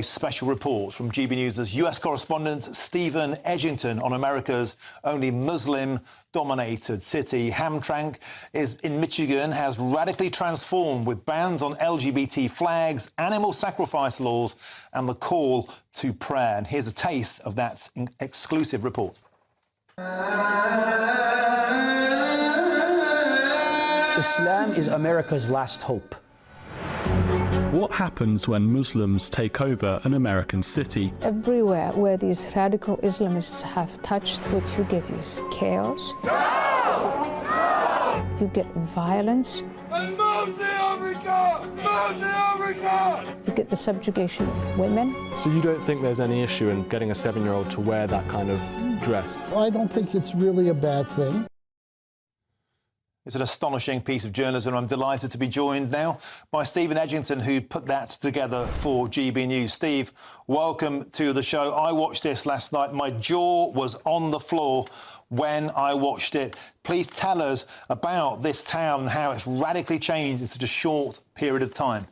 Special report from GB News' US correspondent Stephen Edgington on America's only Muslim-dominated city. Hamtramck is in Michigan, has radically transformed with bans on LGBT flags, animal sacrifice laws and the call to prayer. And here's a taste of that exclusive report. Islam is America's last hope. What happens when Muslims take over an American city? Everywhere where these radical Islamists have touched, what you get is chaos. You get violence. You get the subjugation of women. So you don't think there's any issue in getting a 7-year-old to wear that kind of dress? I don't think it's really a bad thing. It's an astonishing piece of journalism. I'm delighted to be joined now by Stephen Edgington, who put that together for GB News. Steve, welcome to the show. I watched this last night. My jaw was on the floor when I watched it. Please tell us about this town and how it's radically changed in such a short period of time.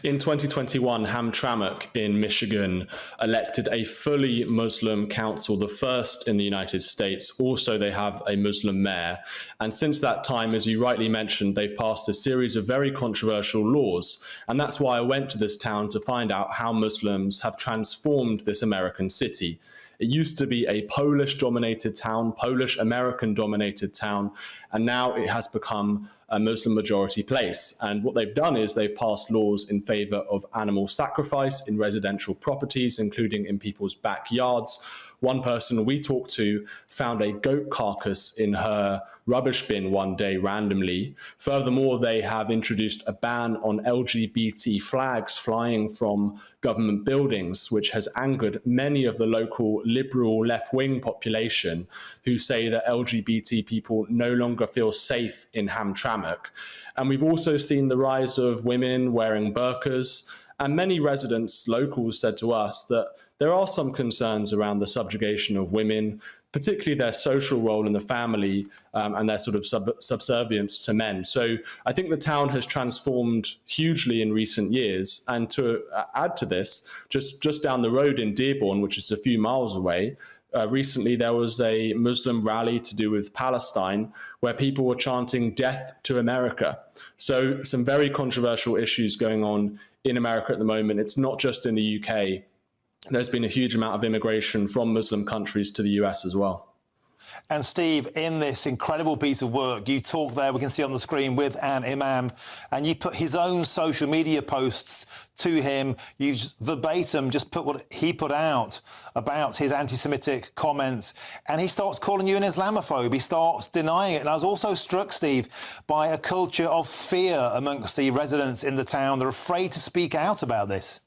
In 2021, Hamtramck in Michigan elected a fully Muslim council, the first in the United States. Also, they have a Muslim mayor. And since that time, as you rightly mentioned, they've passed a series of very controversial laws. And that's why I went to this town to find out how Muslims have transformed this American city. It used to be a Polish-dominated town, Polish-American-dominated town, and now it has become a Muslim-majority place. And what they've done is they've passed laws in favor of animal sacrifice in residential properties, including in people's backyards. One person we talked to found a goat carcass in her rubbish bin one day randomly. Furthermore, they have introduced a ban on LGBT flags flying from government buildings, which has angered many of the local liberal left-wing population who say that LGBT people no longer feel safe in Hamtramck. And we've also seen the rise of women wearing burqas, and many residents, locals, said to us that there are some concerns around the subjugation of women, particularly their social role in the family and their sort of subservience to men. So I think the town has transformed hugely in recent years. And to add to this, just down the road in Dearborn, which is a few miles away, recently there was a Muslim rally to do with Palestine where people were chanting "Death to America." So some very controversial issues going on in America at the moment. It's not just in the UK. There's been a huge amount of immigration from Muslim countries to the US as well. And Steve, in this incredible piece of work, you talk there, we can see on the screen, with an imam, and you put his own social media posts to him. You just verbatim just put what he put out about his anti-Semitic comments, and he starts calling you an Islamophobe. He starts denying it. And I was also struck, Steve, by a culture of fear amongst the residents in the town. They're afraid to speak out about this.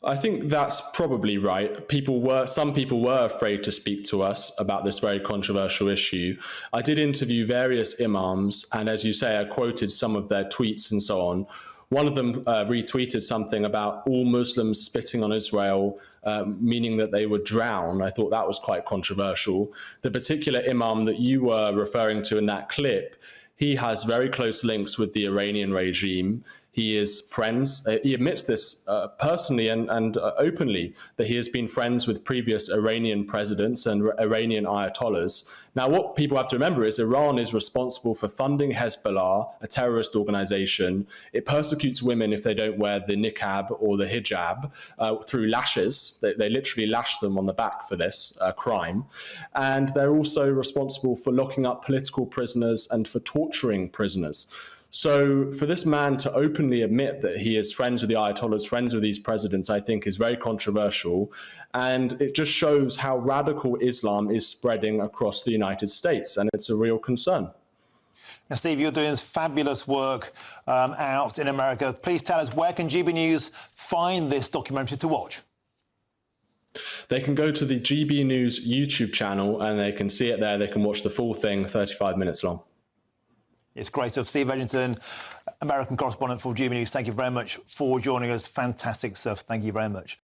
I think that's probably right. Some people were afraid to speak to us about this very controversial issue. I did interview various imams, and as you say, I quoted some of their tweets and so on. One of them retweeted something about all Muslims spitting on Israel, meaning that they would drown. I thought that was quite controversial. The particular imam that you were referring to in that clip, he has very close links with the Iranian regime. He is friends, he admits this personally and openly, that he has been friends with previous Iranian presidents and Iranian ayatollahs. Now, what people have to remember is Iran is responsible for funding Hezbollah, a terrorist organization. It persecutes women if they don't wear the niqab or the hijab through lashes. They literally lash them on the back for this crime. And they're also responsible for locking up political prisoners and for torturing prisoners. So for this man to openly admit that he is friends with the Ayatollahs, friends with these presidents, I think is very controversial. And it just shows how radical Islam is spreading across the United States. And it's a real concern. Now, Steve, you're doing fabulous work out in America. Please tell us, where can GB News find this documentary to watch? They can go to the GB News YouTube channel and they can see it there. They can watch the full thing, 35 minutes long. It's great stuff. Steve Edgington, American correspondent for GB News, thank you very much for joining us. Fantastic stuff. Thank you very much.